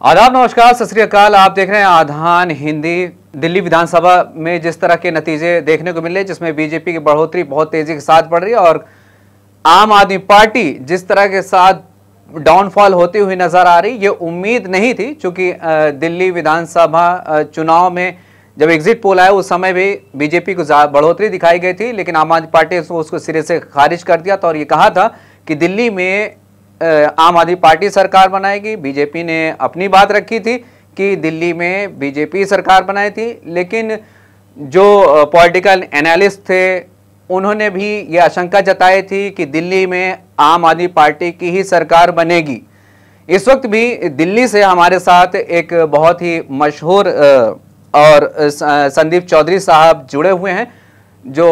आदाब, नमस्कार, सत श्री अकाल। आप देख रहे हैं आधान हिंदी। दिल्ली विधानसभा में जिस तरह के नतीजे देखने को मिल रहे हैं, जिसमें बीजेपी की बढ़ोतरी बहुत तेजी के साथ बढ़ रही है और आम आदमी पार्टी जिस तरह के साथ डाउनफॉल होती हुई नजर आ रही, ये उम्मीद नहीं थी। चूंकि दिल्ली विधानसभा चुनाव में जब एग्जिट पोल आया उस समय भी बीजेपी को बढ़ोतरी दिखाई गई थी, लेकिन आम आदमी पार्टी ने उसको सिरे से खारिज कर दिया था और ये कहा था कि दिल्ली में आम आदमी पार्टी सरकार बनाएगी। बीजेपी ने अपनी बात रखी थी कि दिल्ली में बीजेपी सरकार बनाई थी, लेकिन जो पॉलिटिकल एनालिस्ट थे उन्होंने भी ये आशंका जताई थी कि दिल्ली में आम आदमी पार्टी की ही सरकार बनेगी। इस वक्त भी दिल्ली से हमारे साथ एक बहुत ही मशहूर और संदीप चौधरी साहब जुड़े हुए हैं, जो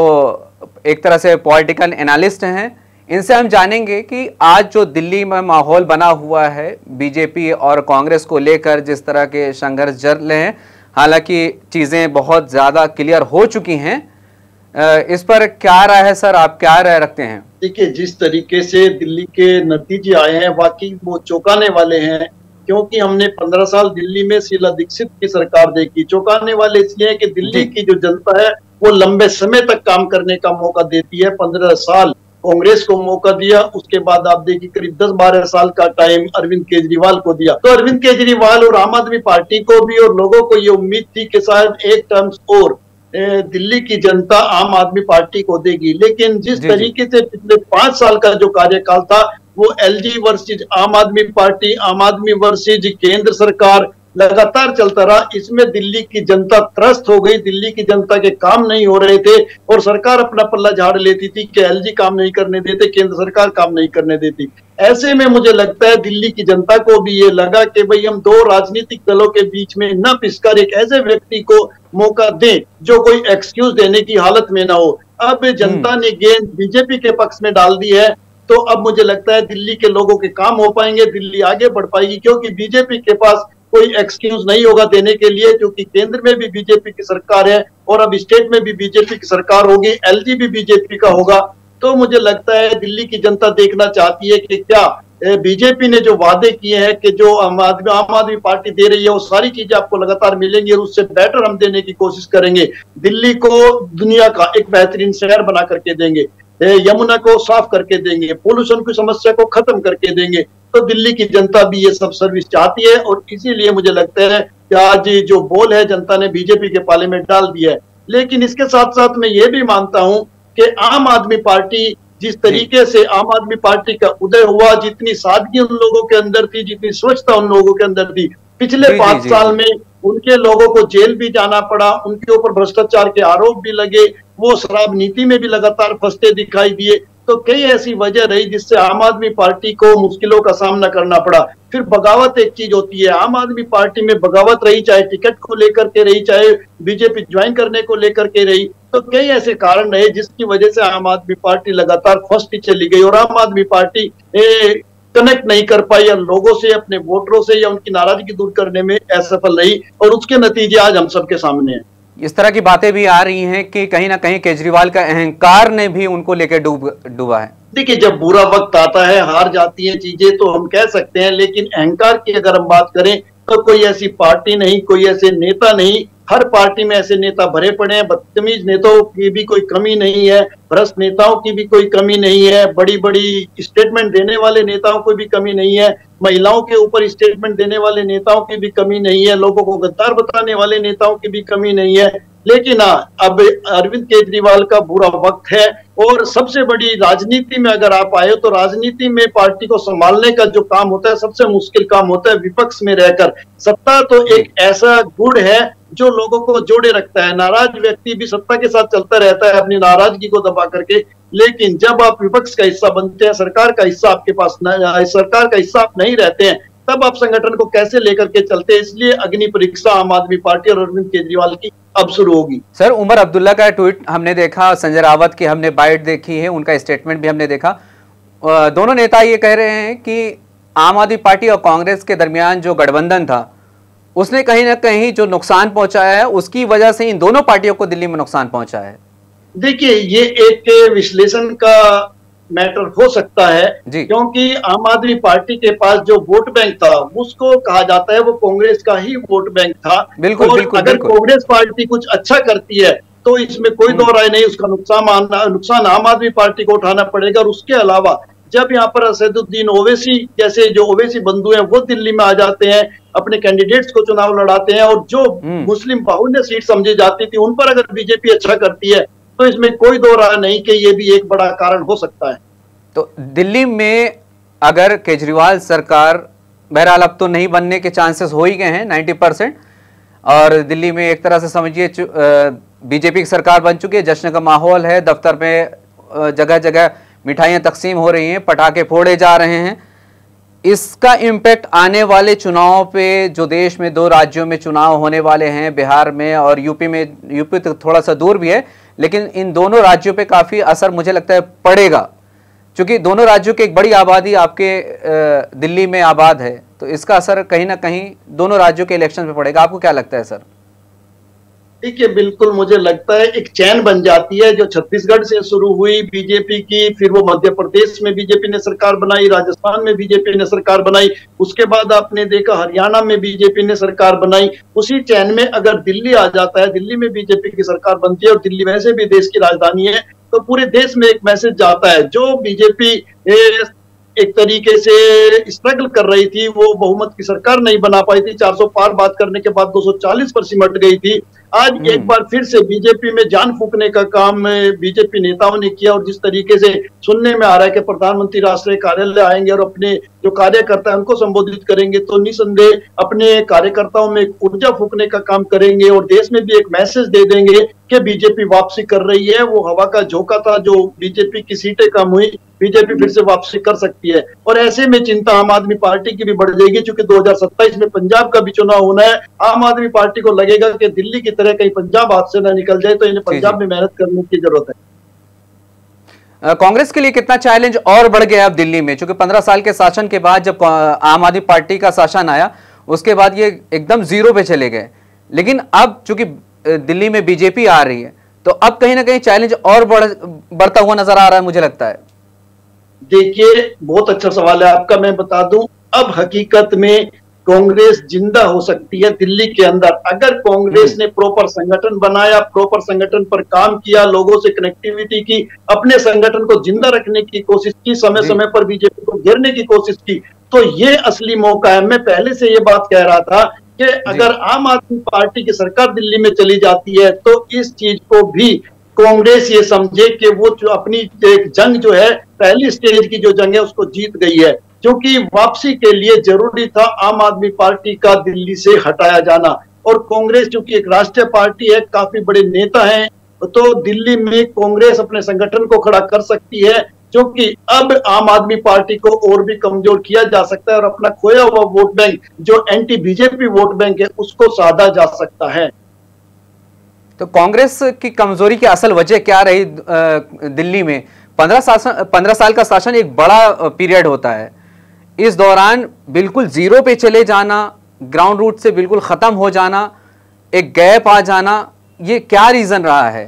एक तरह से पॉलिटिकल एनालिस्ट हैं। इनसे हम जानेंगे कि आज जो दिल्ली में माहौल बना हुआ है बीजेपी और कांग्रेस को लेकर, जिस तरह के संघर्ष चल रहे हैं, हालांकि चीज़ें बहुत ज़्यादा क्लियर हो चुकी हैं, इस पर क्या राय है सर? आप क्या राय रखते हैं? देखिए, जिस तरीके से दिल्ली के नतीजे आए हैं वाकई वो चौंकाने वाले हैं, क्योंकि हमने 15 साल दिल्ली में शीला दीक्षित की सरकार देखी। चौंकाने वाले इसलिए कि दिल्ली की जो जनता है वो लंबे समय तक काम करने का मौका देती है। 15 साल कांग्रेस को मौका दिया, उसके बाद आप देखिए करीब 10-12 साल का टाइम अरविंद केजरीवाल को दिया। तो अरविंद केजरीवाल और आम आदमी पार्टी को भी और लोगों को ये उम्मीद थी कि शायद एक टर्म और दिल्ली की जनता आम आदमी पार्टी को देगी। लेकिन जिस तरीके से पिछले 5 साल का जो कार्यकाल था वो एलजी वर्सेज आम आदमी पार्टी, आम आदमी वर्सेज केंद्र सरकार लगातार चलता रहा। इसमें दिल्ली की जनता त्रस्त हो गई। दिल्ली की जनता के काम नहीं हो रहे थे और सरकार अपना पल्ला झाड़ लेती थी कि एलजी काम नहीं करने देते, केंद्र सरकार काम नहीं करने देती। ऐसे में मुझे लगता है दिल्ली की जनता को भी ये लगा कि भाई हम दो राजनीतिक दलों के बीच में न पिसकर एक ऐसे व्यक्ति को मौका दें जो कोई एक्सक्यूज देने की हालत में ना हो। अब जनता ने गेंद बीजेपी के पक्ष में डाल दी है, तो अब मुझे लगता है दिल्ली के लोगों के काम हो पाएंगे, दिल्ली आगे बढ़ पाएगी, क्योंकि बीजेपी के पास कोई एक्सक्यूज नहीं होगा देने के लिए, क्योंकि केंद्र में भी बीजेपी की सरकार है और अब स्टेट में भी बीजेपी की सरकार होगी, एलजी भी बीजेपी का होगा। तो मुझे लगता है दिल्ली की जनता देखना चाहती है कि क्या बीजेपी ने जो वादे किए हैं कि जो आम आदमी पार्टी दे रही है वो सारी चीजें आपको लगातार मिलेंगी और उससे बेटर हम देने की कोशिश करेंगे। दिल्ली को दुनिया का एक बेहतरीन शहर बना करके देंगे, यमुना को साफ करके देंगे, पोल्यूशन की समस्या को खत्म करके देंगे। तो दिल्ली की जनता भी ये सब सर्विस चाहती है और इसीलिए मुझे लगता है कि आज जो बोल है जनता ने बीजेपी के पाले में डाल दिया है। लेकिन इसके साथ साथ मैं ये भी मानता हूं कि आम आदमी पार्टी जिस तरीके से आम आदमी पार्टी का उदय हुआ, जितनी सादगी उन लोगों के अंदर थी, जितनी स्वच्छता उन लोगों के अंदर थी, पिछले 5 साल में उनके लोगों को जेल भी जाना पड़ा, उनके ऊपर भ्रष्टाचार के आरोप भी लगे, वो शराब नीति में भी लगातार फंसते दिखाई दिए। तो कई ऐसी वजह रही जिससे आम आदमी पार्टी को मुश्किलों का सामना करना पड़ा। फिर बगावत एक चीज होती है, आम आदमी पार्टी में बगावत रही, चाहे टिकट को लेकर के रही, चाहे बीजेपी ज्वाइन करने को लेकर के रही। तो कई ऐसे कारण रहे जिसकी वजह से आम आदमी पार्टी लगातार फर्स्ट चली गई और आम आदमी पार्टी कनेक्ट नहीं कर पाई या लोगों से, अपने वोटरों से या उनकी नाराजगी दूर करने में असफल रही और उसके नतीजे आज हम सबके सामने हैं। इस तरह की बातें भी आ रही हैं कि कहीं ना कहीं केजरीवाल का अहंकार ने भी उनको लेकर डूबा है। देखिए, जब बुरा वक्त आता है, हार जाती है चीजें तो हम कह सकते हैं, लेकिन अहंकार की अगर हम बात करें तो कोई ऐसी पार्टी नहीं, कोई ऐसे नेता नहीं, हर पार्टी में ऐसे नेता भरे पड़े हैं। बदतमीज नेताओं की भी कोई कमी नहीं है, भ्रष्ट नेताओं की भी कोई कमी नहीं है, बड़ी बड़ी स्टेटमेंट देने वाले नेताओं की भी कमी नहीं है, महिलाओं के ऊपर स्टेटमेंट देने वाले नेताओं की भी कमी नहीं है, लोगों को गद्दार बताने वाले नेताओं की भी कमी नहीं है। लेकिन अब अरविंद केजरीवाल का बुरा वक्त है और सबसे बड़ी राजनीति में अगर आप आए तो राजनीति में पार्टी को संभालने का जो काम होता है सबसे मुश्किल काम होता है विपक्ष में रहकर। सत्ता तो एक ऐसा गुण है जो लोगों को जोड़े रखता है। नाराज व्यक्ति भी सत्ता के साथ चलता रहता है अपनी नाराजगी को दबा करके, लेकिन जब आप विपक्ष का हिस्सा बनते हैं, सरकार का हिस्सा आपके पास सरकार का हिस्सा आप नहीं रहते हैं, तब आप संगठन को कैसे लेकर के चलते हैं। इसलिए अग्नि परीक्षा आम आदमी पार्टी और अरविंद केजरीवाल की अब शुरू होगी। सर, उमर अब्दुल्ला का ट्वीट हमने देखा, संजय रावत की हमने बाइट देखी है, उनका स्टेटमेंट भी हमने देखा। दोनों नेता ये कह रहे हैं कि आम आदमी पार्टी और कांग्रेस के दरमियान जो गठबंधन था उसने कहीं ना कहीं जो नुकसान पहुंचाया है, उसकी वजह से इन दोनों पार्टियों को दिल्ली में नुकसान पहुंचा है। देखिए, ये एक विश्लेषण का मैटर हो सकता है, जी क्योंकि आम आदमी पार्टी के पास जो वोट बैंक था उसको कहा जाता है वो कांग्रेस का ही वोट बैंक था। बिल्कुल और बिल्कुल अगर बिल्कुल। कांग्रेस पार्टी कुछ अच्छा करती है तो इसमें कोई दो राय नहीं, उसका नुकसान आम आदमी पार्टी को उठाना पड़ेगा। और उसके अलावा जब यहाँ पर असदुद्दीन ओवैसी जैसे जो ओवैसी बंधु हैं वो दिल्ली में आ जाते हैं, अपने कैंडिडेट्स को चुनाव लड़ाते हैं, और जो मुस्लिम बाहुल्य सीट समझी जाती थी उन पर अगर बीजेपी अच्छा करती है तो इसमें कोई दो राय नहीं कि ये भी एक बड़ा कारण हो सकता है। तो दिल्ली में अगर केजरीवाल सरकार, बहरहाल अब तो नहीं बनने के चांसेस हो ही गए हैं 90%, और दिल्ली में एक तरह से समझिए बीजेपी की सरकार बन चुकी है, जश्न का माहौल है, दफ्तर में जगह जगह मिठाइयाँ तकसीम हो रही हैं, पटाखे फोड़े जा रहे हैं। इसका इम्पैक्ट आने वाले चुनाव पे, जो देश में 2 राज्यों में चुनाव होने वाले हैं, बिहार में और यूपी में, यूपी तो थोड़ा सा दूर भी है, लेकिन इन दोनों राज्यों पे काफ़ी असर मुझे लगता है पड़ेगा, क्योंकि दोनों राज्यों की एक बड़ी आबादी आपके दिल्ली में आबाद है, तो इसका असर कहीं ना कहीं दोनों राज्यों के इलेक्शन पे पड़ेगा। आपको क्या लगता है सर? देखिए, बिल्कुल मुझे लगता है एक चैन बन जाती है जो छत्तीसगढ़ से शुरू हुई बीजेपी की, फिर वो मध्य प्रदेश में बीजेपी ने सरकार बनाई, राजस्थान में बीजेपी ने सरकार बनाई, उसके बाद आपने देखा हरियाणा में बीजेपी ने सरकार बनाई। उसी चैन में अगर दिल्ली आ जाता है, दिल्ली में बीजेपी की सरकार बनती है, और दिल्ली वैसे भी देश की राजधानी है, तो पूरे देश में एक मैसेज जाता है। जो बीजेपी एक तरीके से स्ट्रगल कर रही थी, वो बहुमत की सरकार नहीं बना पाई थी, 400 पार बात करने के बाद 240 पर सिमट गई थी। आज एक बार फिर से बीजेपी में जान फूकने का काम बीजेपी नेताओं ने किया, और जिस तरीके से सुनने में आ रहा है कि प्रधानमंत्री राष्ट्रीय कार्यालय आएंगे और अपने जो कार्यकर्ता है उनको संबोधित करेंगे, तो निसंदेह अपने कार्यकर्ताओं में ऊर्जा फूकने का काम करेंगे और देश में भी एक मैसेज दे देंगे कि बीजेपी वापसी कर रही है। वो हवा का झोंका था, जो बीजेपी की सीटें कम हुई, बीजेपी फिर से वापसी कर सकती है। और ऐसे में चिंता आम आदमी पार्टी की भी बढ़ जाएगी, क्योंकि 2027 में पंजाब का भी चुनाव होना है। आम आदमी पार्टी को लगेगा कि दिल्ली की तरह कहीं पंजाब हाथ से न निकल जाए, तो इन्हें पंजाब में मेहनत करने की जरूरत है। कांग्रेस के लिए कितना चैलेंज और बढ़ गया अब दिल्ली में, क्योंकि 15 साल के शासन के बाद जब आम आदमी पार्टी का शासन आया, उसके बाद ये एकदम जीरो पे चले गए, लेकिन अब चूंकि दिल्ली में बीजेपी आ रही है, तो अब कहीं ना कहीं चैलेंज और बढ़ता हुआ नजर आ रहा है, मुझे लगता है। देखिए, बहुत अच्छा सवाल है आपका। मैं बता दूं, अब हकीकत में कांग्रेस जिंदा हो सकती है दिल्ली के अंदर, अगर कांग्रेस ने प्रॉपर संगठन बनाया, प्रॉपर संगठन पर काम किया, लोगों से कनेक्टिविटी की, अपने संगठन को जिंदा रखने की कोशिश की, समय समय पर बीजेपी को घेरने की कोशिश की, तो ये असली मौका है। मैं पहले से ये बात कह रहा था कि अगर आम आदमी पार्टी की सरकार दिल्ली में चली जाती है तो इस चीज को भी कांग्रेस ये समझे कि वो जो अपनी एक जंग जो है, पहली स्टेज की जो जंग है, उसको जीत गई है। क्योंकि वापसी के लिए जरूरी था आम आदमी पार्टी का दिल्ली से हटाया जाना, और कांग्रेस चूंकि एक राष्ट्रीय पार्टी है, काफी बड़े नेता हैं, तो दिल्ली में कांग्रेस अपने संगठन को खड़ा कर सकती है, क्योंकि अब आम आदमी पार्टी को और भी कमजोर किया जा सकता है, और अपना खोया हुआ वोट बैंक जो एंटी बीजेपी वोट बैंक है उसको साधा जा सकता है। तो कांग्रेस की कमजोरी की असल वजह क्या रही दिल्ली में? 15 साल का शासन एक बड़ा पीरियड होता है, इस दौरान बिल्कुल जीरो पे चले जाना, ग्राउंड रूट से बिल्कुल खत्म हो जाना, एक गैप आ जाना, ये क्या रीजन रहा है?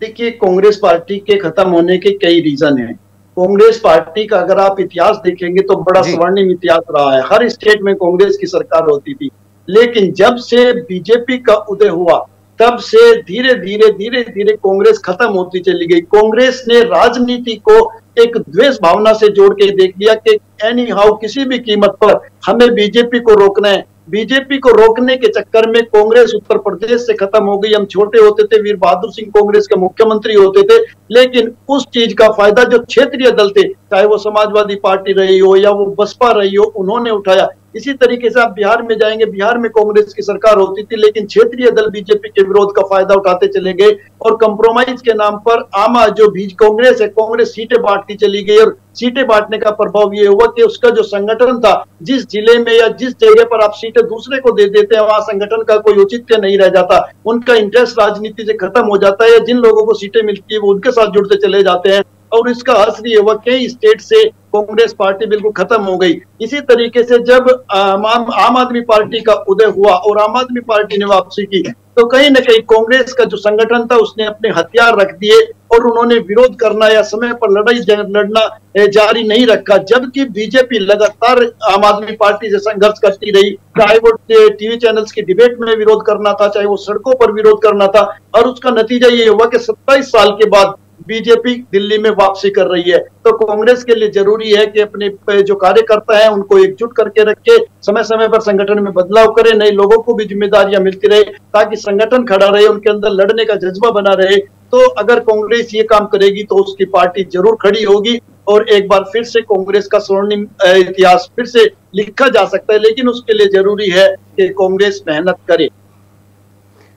देखिए, कांग्रेस पार्टी के खत्म होने के कई रीजन हैं। कांग्रेस पार्टी का अगर आप इतिहास देखेंगे तो बड़ा स्वर्णिम इतिहास रहा है। हर स्टेट में कांग्रेस की सरकार होती थी, लेकिन जब से बीजेपी का उदय हुआ तब से धीरे धीरे कांग्रेस खत्म होती चली गई। कांग्रेस ने राजनीति को एक द्वेष भावना से जोड़ के देख लिया कि एनी हाउ किसी भी कीमत पर हमें बीजेपी को रोकना है। बीजेपी को रोकने के चक्कर में कांग्रेस उत्तर प्रदेश से खत्म हो गई। हम छोटे होते थे, वीर बहादुर सिंह कांग्रेस के मुख्यमंत्री होते थे, लेकिन उस चीज का फायदा जो क्षेत्रीय दल थे, चाहे वो समाजवादी पार्टी रही हो या वो बसपा रही हो, उन्होंने उठाया। इसी तरीके से आप बिहार में जाएंगे, बिहार में कांग्रेस की सरकार होती थी, लेकिन क्षेत्रीय दल बीजेपी के विरोध का फायदा उठाते चले गए, और कंप्रोमाइज के नाम पर जो बीज कांग्रेस है, कांग्रेस सीटें बांटती चली गई। और सीटें बांटने का प्रभाव ये हुआ कि उसका जो संगठन था, जिस जिले में या जिस जगह पर आप सीटें दूसरे को दे देते हैं, वहां संगठन का कोई औचित्य नहीं रह जाता, उनका इंटरेस्ट राजनीति से खत्म हो जाता है, या जिन लोगों को सीटें मिलती है वो उनके साथ जुड़ते चले जाते हैं। और इसका असर ये हुआ कई स्टेट से कांग्रेस पार्टी बिल्कुल खत्म हो गई। इसी तरीके से जब आम आदमी पार्टी का उदय हुआ और आम आदमी पार्टी ने वापसी की, तो कहीं ना कहीं कांग्रेस का जो संगठन था उसने अपने हथियार रख दिए और उन्होंने विरोध करना या समय पर लड़ाई लड़ना जारी नहीं रखा, जबकि बीजेपी लगातार आम आदमी पार्टी से संघर्ष करती रही, चाहे वो टीवी चैनल्स की डिबेट में विरोध करना था, चाहे वो सड़कों पर विरोध करना था, और उसका नतीजा ये हुआ कि 27 साल के बाद बीजेपी दिल्ली में वापसी कर रही है। तो कांग्रेस के लिए जरूरी है कि अपने जो कार्यकर्ता हैं उनको एकजुट करके रखे, समय समय पर संगठन में बदलाव करे, नए लोगों को भी जिम्मेदारियां मिलती रहे ताकि संगठन खड़ा रहे, उनके अंदर लड़ने का जज्बा बना रहे। तो अगर कांग्रेस ये काम करेगी तो उसकी पार्टी जरूर खड़ी होगी और एक बार फिर से कांग्रेस का स्वर्णिम इतिहास फिर से लिखा जा सकता है, लेकिन उसके लिए जरूरी है कि कांग्रेस मेहनत करे।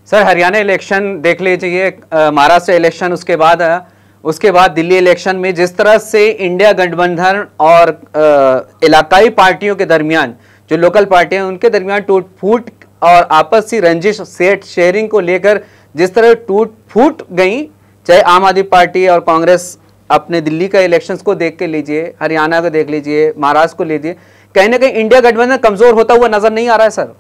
सर, हरियाणा इलेक्शन देख लीजिए, महाराष्ट्र इलेक्शन, उसके बाद दिल्ली इलेक्शन में जिस तरह से इंडिया गठबंधन और इलाकाई पार्टियों के दरमियान, जो लोकल पार्टियां हैं उनके दरमियान टूट फूट और आपसी रंजिश सेट शेयरिंग को लेकर जिस तरह टूट फूट गई, चाहे आम आदमी पार्टी और कांग्रेस, अपने दिल्ली का इलेक्शंस को देख के लीजिए, हरियाणा को देख लीजिए, महाराष्ट्र को लीजिए, कहीं ना कहीं इंडिया गठबंधन कमजोर होता हुआ नजर नहीं आ रहा है सर?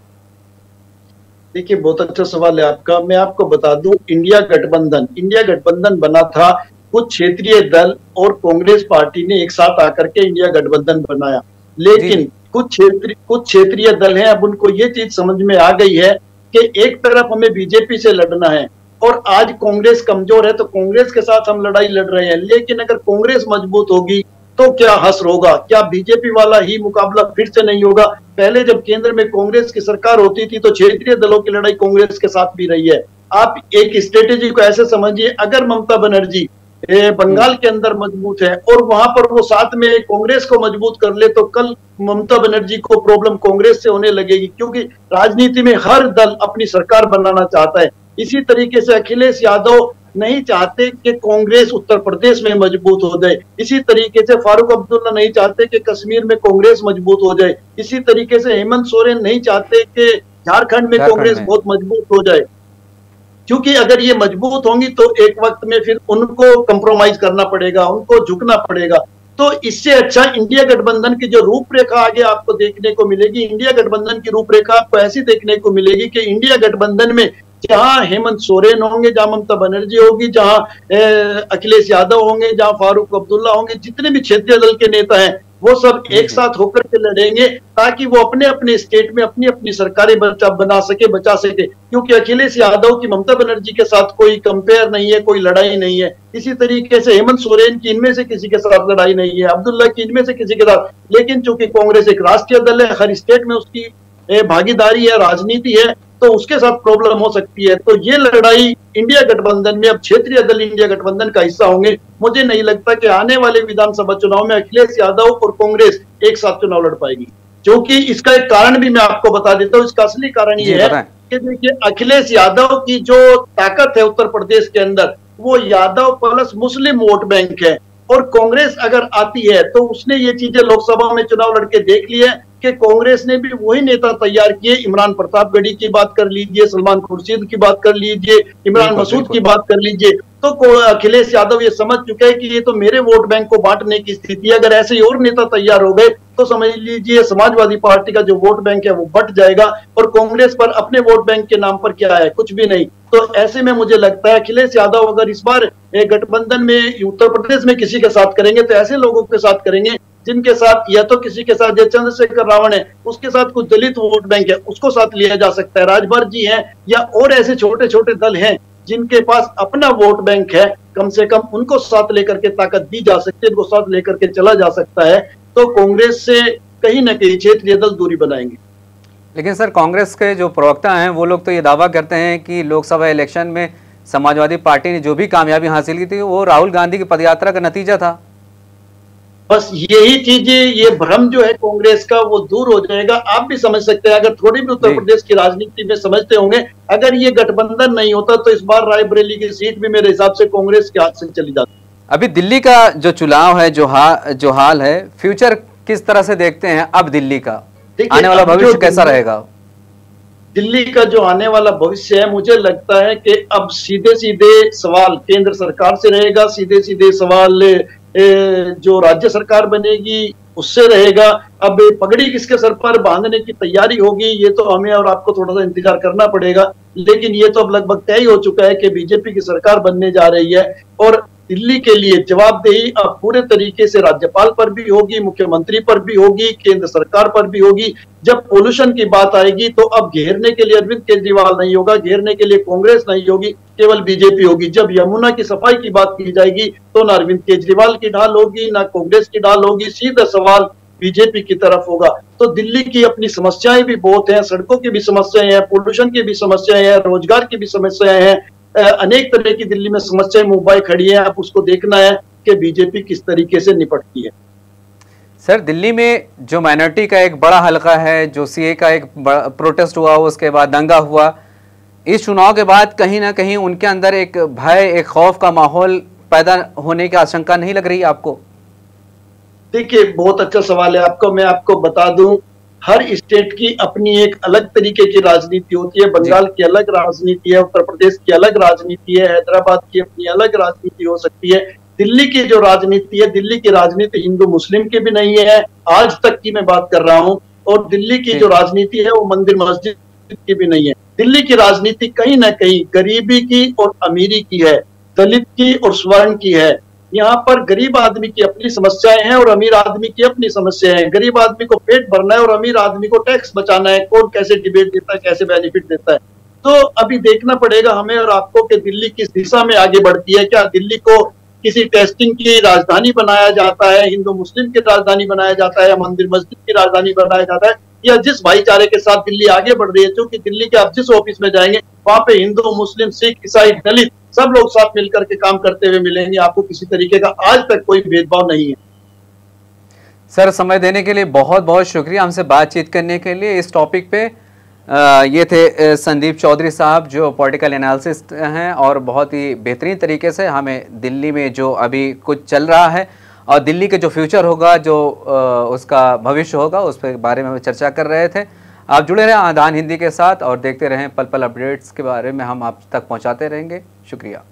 देखिए, बहुत अच्छा सवाल है आपका। मैं आपको बता दूं, इंडिया गठबंधन बना था, कुछ क्षेत्रीय दल और कांग्रेस पार्टी ने एक साथ आकर के इंडिया गठबंधन बनाया, लेकिन कुछ क्षेत्रीय दल हैं, अब उनको ये चीज समझ में आ गई है कि एक तरफ हमें बीजेपी से लड़ना है और आज कांग्रेस कमजोर है तो कांग्रेस के साथ हम लड़ाई लड़ रहे हैं, लेकिन अगर कांग्रेस मजबूत होगी तो क्या हश्र होगा, क्या बीजेपी वाला ही मुकाबला फिर से नहीं होगा? पहले जब केंद्र में कांग्रेस की सरकार होती थी तो क्षेत्रीय दलों की लड़ाई कांग्रेस के साथ भी रही है। आप एक स्ट्रेटेजी को ऐसे समझिए, अगर ममता बनर्जी बंगाल के अंदर मजबूत है और वहां पर वो साथ में कांग्रेस को मजबूत कर ले, तो कल ममता बनर्जी को प्रॉब्लम कांग्रेस से होने लगेगी, क्योंकि राजनीति में हर दल अपनी सरकार बनाना चाहता है। इसी तरीके से अखिलेश यादव नहीं चाहते कि कांग्रेस उत्तर प्रदेश में मजबूत हो जाए, इसी तरीके से फारूक अब्दुल्ला नहीं चाहते कि कश्मीर में कांग्रेस मजबूत हो जाए, इसी तरीके से हेमंत सोरेन नहीं चाहते कि झारखंड में कांग्रेस बहुत मजबूत हो जाए, क्योंकि अगर ये मजबूत होंगी तो एक वक्त में फिर उनको कंप्रोमाइज करना पड़ेगा, उनको झुकना पड़ेगा। तो इससे अच्छा इंडिया गठबंधन की जो रूपरेखा आगे आपको देखने को मिलेगी, इंडिया गठबंधन की रूपरेखा आपको ऐसी देखने को मिलेगी कि इंडिया गठबंधन में जहां हेमंत सोरेन होंगे, जहां ममता बनर्जी होगी, जहां अखिलेश यादव होंगे, जहां फारूक अब्दुल्ला होंगे, जितने भी क्षेत्रीय दल के नेता हैं वो सब एक साथ होकर के लड़ेंगे ताकि वो अपने अपने स्टेट में अपनी अपनी सरकारें बना सके, बचा सके। क्योंकि अखिलेश यादव की ममता बनर्जी के साथ कोई कंपेयर नहीं है, कोई लड़ाई नहीं है। इसी तरीके से हेमंत सोरेन की इनमें से किसी के साथ लड़ाई नहीं है, अब्दुल्ला की इनमें से किसी के साथ। लेकिन चूंकि कांग्रेस एक राष्ट्रीय दल है, हर स्टेट में उसकी भागीदारी है, राजनीति है, तो उसके साथ प्रॉब्लम हो सकती है। तो ये लड़ाई इंडिया गठबंधन में, अब क्षेत्रीय दल इंडिया गठबंधन का हिस्सा होंगे। मुझे नहीं लगता कि आने वाले विधानसभा चुनाव में अखिलेश यादव और कांग्रेस एक साथ चुनाव लड़ पाएगी, क्योंकि इसका एक कारण भी मैं आपको बता देता हूँ। इसका असली कारण ये है कि देखिए, अखिलेश यादव की जो ताकत है उत्तर प्रदेश के अंदर, वो यादव प्लस मुस्लिम वोट बैंक है, और कांग्रेस अगर आती है तो उसने ये चीजें लोकसभा में चुनाव लड़के देख लिए कि कांग्रेस ने भी वही नेता तैयार किए। इमरान प्रतापगढ़ी की बात कर लीजिए, सलमान खुर्शीद की बात कर लीजिए, इमरान मसूद की बात कर लीजिए, तो अखिलेश यादव ये समझ चुके हैं कि ये तो मेरे वोट बैंक को बांटने की स्थिति है। अगर ऐसे ही और नेता तैयार हो गए तो समझ लीजिए समाजवादी पार्टी का जो वोट बैंक है वो बट जाएगा, और कांग्रेस पर अपने वोट बैंक के नाम पर क्या है, कुछ भी नहीं। तो ऐसे में मुझे लगता है अखिलेश यादव अगर इस बार गठबंधन में उत्तर प्रदेश में किसी के साथ करेंगे तो ऐसे लोगों के साथ करेंगे जिनके साथ, या तो किसी के साथ, जैसे चंद्रशेखर रावण है उसके साथ कुछ दलित वोट बैंक है उसको साथ लिया जा सकता है, राजभर जी है, या और ऐसे छोटे छोटे दल हैं जिनके पास अपना वोट बैंक है, कम से कम उनको साथ लेकर के ताकत दी जा सकती है, उनको साथ लेकर के चला जा सकता है। तो कांग्रेस से कहीं ना कहीं क्षेत्रीय दल दूरी बनाएंगे। लेकिन सर, कांग्रेस के जो प्रवक्ता हैं वो लोग तो ये दावा करते हैं कि लोकसभा इलेक्शन में समाजवादी पार्टी ने जो भी कामयाबी हासिल की थी वो राहुल गांधी की पदयात्रा का नतीजा था। बस यही चीजें, ये भ्रम जो है कांग्रेस का वो दूर हो जाएगा। आप भी समझ सकते हैं, अगर थोड़ी भी उत्तर प्रदेश की राजनीति में समझते होंगे, अगर ये गठबंधन नहीं होता तो इस बार रायबरेली की सीट भी मेरे हिसाब से कांग्रेस के हाथ से चली जाती। अभी दिल्ली का जो चुनाव है, जो हाल है, फ्यूचर किस तरह से देखते हैं अब दिल्ली का? आने वाला भविष्य कैसा रहेगा? दिल्ली का जो आने वाला भविष्य है, मुझे लगता है कि अब सीधे सीधे सवाल केंद्र सरकार से रहेगा, सीधे सीधे सवाल जो राज्य सरकार बनेगी उससे रहेगा। अब पगड़ी किसके सर पर बांधने की तैयारी होगी ये तो हमें और आपको थोड़ा सा इंतजार करना पड़ेगा, लेकिन ये तो अब लगभग तय हो चुका है कि बीजेपी की सरकार बनने जा रही है। और दिल्ली के लिए जवाबदेही अब पूरे तरीके से राज्यपाल पर भी होगी, मुख्यमंत्री पर भी होगी, केंद्र सरकार पर भी होगी। जब पोल्यूशन की बात आएगी तो अब घेरने के लिए अरविंद केजरीवाल नहीं होगा, घेरने के लिए कांग्रेस नहीं होगी, केवल बीजेपी होगी। जब यमुना की सफाई की बात की जाएगी तो ना अरविंद केजरीवाल की ढाल होगी, ना कांग्रेस की ढाल होगी, सीधा सवाल बीजेपी की तरफ होगा। तो दिल्ली की अपनी समस्याएं भी बहुत हैं, सड़कों की भी समस्याएं हैं, पोल्यूशन की भी समस्याएं हैं, रोजगार की भी समस्याएं हैं, अनेक तरह की दिल्ली में समस्याएं मुंबई खड़ी है। अब उसको देखना है कि बीजेपी किस तरीके से निपटती है। सर, दिल्ली में जो माइनॉरिटी का एक बड़ा हलका है, जो सीए का एक प्रोटेस्ट हुआ, उसके बाद दंगा हुआ, इस चुनाव के बाद कहीं ना कहीं उनके अंदर एक भय, एक खौफ का माहौल पैदा होने की आशंका नहीं लग रही आपको? देखिए, बहुत अच्छा सवाल है आपको। मैं आपको बता दूं, हर स्टेट की अपनी एक अलग तरीके की राजनीति होती है। बंगाल की अलग राजनीति है, उत्तर प्रदेश की अलग राजनीति है, हैदराबाद की अपनी अलग राजनीति हो सकती है। दिल्ली की जो राजनीति है, दिल्ली की राजनीति हिंदू मुस्लिम की भी नहीं है, आज तक की मैं बात कर रहा हूं। और दिल्ली की जो राजनीति है वो मंदिर मस्जिद की भी नहीं है। दिल्ली की राजनीति कहीं ना कहीं गरीबी की और अमीरी की है, दलित की और स्वर्ण की है। यहाँ पर गरीब आदमी की अपनी समस्याएं हैं और अमीर आदमी की अपनी समस्याएं हैं। गरीब आदमी को पेट भरना है और अमीर आदमी को टैक्स बचाना है। कौन कैसे डिबेट देता है, कैसे बेनिफिट देता है, तो अभी देखना पड़ेगा हमें और आपको कि दिल्ली किस दिशा में आगे बढ़ती है। क्या दिल्ली को किसी टेस्टिंग की राजधानी बनाया जाता है, हिंदू मुस्लिम की राजधानी बनाया जाता है, या मंदिर मस्जिद की राजधानी बनाया जाता है, या जिस भाईचारे के साथ दिल्ली आगे बढ़ रही है, क्योंकि दिल्ली के आप जिस ऑफिस में जाएंगे वहां पे हिंदू मुस्लिम सिख ईसाई दलित सब लोग साथ मिलकर के काम करते हुए मिलेंगे। आपको किसी तरीके का आज तक कोई भेदभाव नहीं है। सर, समय देने के लिए बहुत बहुत शुक्रिया, हमसे बातचीत करने के लिए इस टॉपिक पे। ये थे संदीप चौधरी साहब, जो पॉलिटिकल एनालिसिस्ट हैं और बहुत ही बेहतरीन तरीके से हमें दिल्ली में जो अभी कुछ चल रहा है और दिल्ली के जो फ्यूचर होगा, जो उसका भविष्य होगा, उस पर बारे में चर्चा कर रहे थे। आप जुड़े रहें आधान हिंदी के साथ और देखते रहें पल पल अपडेट्स के बारे में हम आप तक पहुंचाते रहेंगे। शुक्रिया।